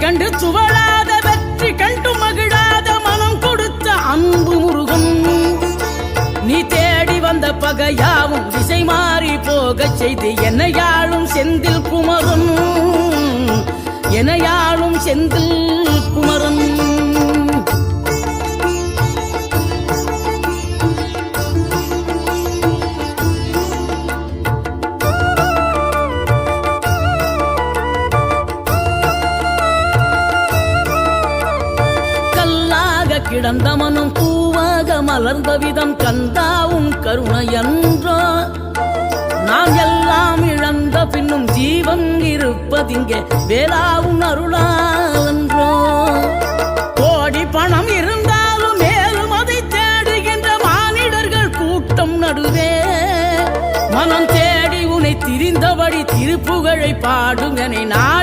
கண்டு துவளாத வெற்றி கண்டு மகிழாத மனம் கொடுத்த அன்பு முருகன். நீ தேடி வந்த பகையாவும் திசை மாறி போகச் செய்து என்னையாளும் செந்தில் குமரன், என்னையாளும் செந்தில் குமரன். கிடந்த மனம் பூவாக மலர்ந்த விதம் கந்தாவும் கருணையன்றோ. நாம் எல்லாம் இழந்த பின்னும் ஜீவன் இருப்பதிங்கே வேளாவும் அருளாவன்றோ. கோடி பணம் இருந்தாலும் மேலும் அதை தேடுகின்ற மானிடர்கள் கூட்டம் நடுவே மனம் தேடி உனை திரிந்தபடி திருப்புகழை பாடும் என